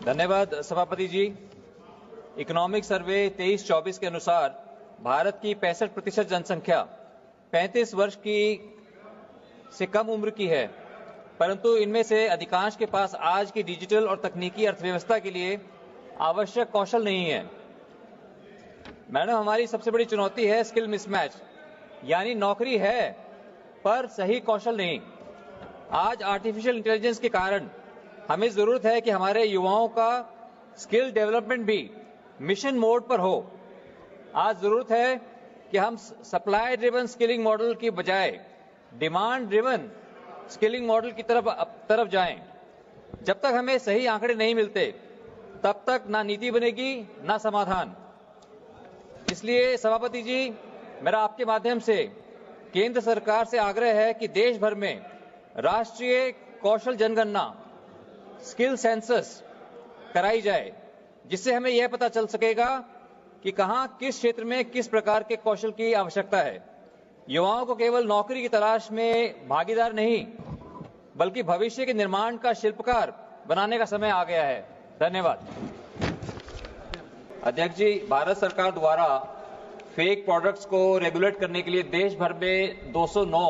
धन्यवाद सभापति जी। Economic survey 23-24 के अनुसार भारत की 65% जनसंख्या 35 वर्ष की से कम उम्र की है, परंतु इनमें से अधिकांश के पास आज की डिजिटल और तकनीकी अर्थव्यवस्था के लिए आवश्यक कौशल नहीं है। मैडम, हमारी सबसे बड़ी चुनौती है स्किल मिसमैच, यानी नौकरी है पर सही कौशल नहीं। आज आर्टिफिशियल इंटेलिजेंस के कारण हमें जरूरत है कि हमारे युवाओं का स्किल डेवलपमेंट भी मिशन मोड पर हो। आज जरूरत है कि हम सप्लाई ड्रिवन स्किलिंग मॉडल की बजाय डिमांड ड्रिवन स्किलिंग मॉडल की तरफ जाएं। जब तक हमें सही आंकड़े नहीं मिलते तब तक ना नीति बनेगी ना समाधान। इसलिए सभापति जी, मेरा आपके माध्यम से केंद्र सरकार से आग्रह है कि देश भर में राष्ट्रीय कौशल जनगणना स्किल सेंसस कराई जाए, जिससे हमें यह पता चल सकेगा कि कहां किस क्षेत्र में किस प्रकार के कौशल की आवश्यकता है। युवाओं को केवल नौकरी की तलाश में भागीदार नहीं बल्कि भविष्य के निर्माण का शिल्पकार बनाने का समय आ गया है। धन्यवाद। अध्यक्ष जी, भारत सरकार द्वारा फेक प्रोडक्ट्स को रेगुलेट करने के लिए देश भर में 209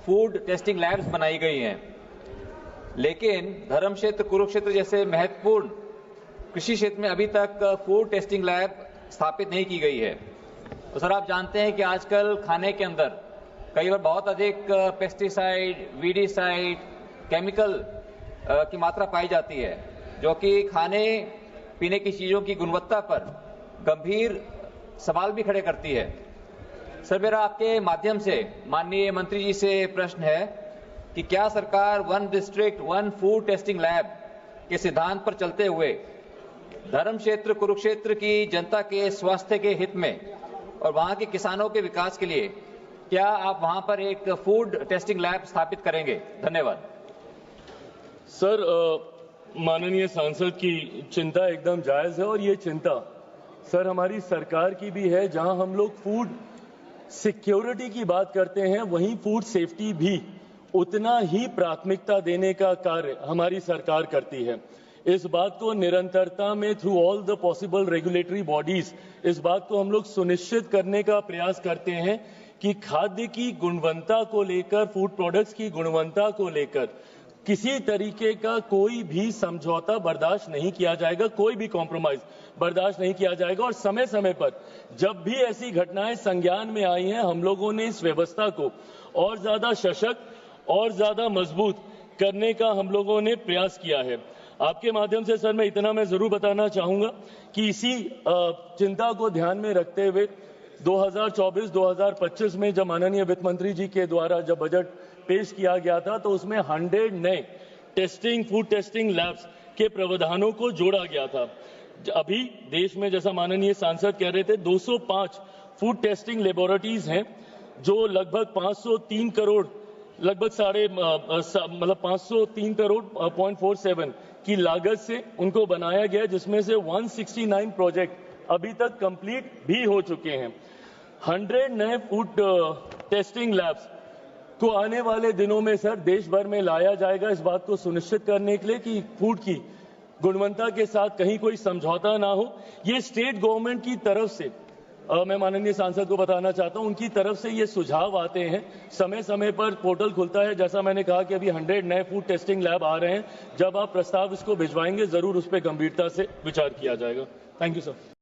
फूड टेस्टिंग लैब्स बनाई गई हैं, लेकिन धर्म क्षेत्र, कुरुक्षेत्र जैसे महत्वपूर्ण कृषि क्षेत्र में अभी तक फूड टेस्टिंग लैब स्थापित नहीं की गई है। तो सर, आप जानते हैं कि आजकल खाने के अंदर कई बार बहुत अधिक पेस्टिसाइड, वीडिसाइड, केमिकल की मात्रा पाई जाती है, जो कि खाने पीने की चीजों की गुणवत्ता पर गंभीर सवाल भी खड़े करती है। सर, मेरा आपके माध्यम से माननीय मंत्री जी से प्रश्न है कि क्या सरकार one district one food testing lab के सिद्धांत पर चलते हुए धर्म क्षेत्र, कुरुक्षेत्र की जनता के स्वास्थ्य के हित में और वहां के किसानों के विकास के लिए क्या आप वहां पर एक फूड टेस्टिंग लैब स्थापित करेंगे? धन्यवाद। सर, माननीय सांसद की चिंता एकदम जायज है और ये चिंता सर हमारी सरकार की भी है। जहां हम लोग फूड सिक्योरिटी की बात करते हैं, वहीं फूड सेफ्टी भी उतना ही प्राथमिकता देने का कार्य हमारी सरकार करती है। इस बात को निरंतरता में through all the possible regulatory bodies इस बात को हम लोग सुनिश्चित करने का प्रयास करते हैं कि खाद्य की गुणवत्ता को लेकर, फूड प्रोडक्ट्स की गुणवत्ता को लेकर किसी तरीके का कोई भी समझौता बर्दाश्त नहीं किया जाएगा, कोई भी कॉम्प्रोमाइज बर्दाश्त नहीं किया जाएगा। और समय समय पर जब भी ऐसी घटनाएं संज्ञान में आई हैं, हम लोगों ने इस व्यवस्था को और ज्यादा सशक्त और ज्यादा मजबूत करने का हम लोगों ने प्रयास किया है। आपके माध्यम से सर मैं इतना जरूर बताना चाहूंगा कि इसी चिंता को ध्यान में रखते हुए 2024-2025 में जब माननीय वित्त मंत्री जी के द्वारा जब बजट पेश किया गया था, तो उसमें 100 नए फूड टेस्टिंग लैब्स के प्रावधानों को जोड़ा गया था। अभी देश में, जैसा माननीय सांसद कह रहे थे, 205 फूड टेस्टिंग लेबोरेटरीज हैं, जो लगभग 503 करोड़, लगभग 503 करोड़ 0.47 की लागत से उनको बनाया गया, जिसमें से 169 प्रोजेक्ट अभी तक कंप्लीट भी हो चुके हैं। 100 नए फूड टेस्टिंग लैब्स को आने वाले दिनों में सर देश भर में लाया जाएगा, इस बात को सुनिश्चित करने के लिए कि फूड की गुणवत्ता के साथ कहीं कोई समझौता ना हो। ये स्टेट गवर्नमेंट की तरफ से मैं माननीय सांसद को बताना चाहता हूं, उनकी तरफ से ये सुझाव आते हैं। समय समय पर पोर्टल खुलता है, जैसा मैंने कहा कि अभी 100 नए फूड टेस्टिंग लैब आ रहे हैं। जब आप प्रस्ताव इसको भिजवाएंगे, जरूर उस पर गंभीरता से विचार किया जाएगा। Thank you sir.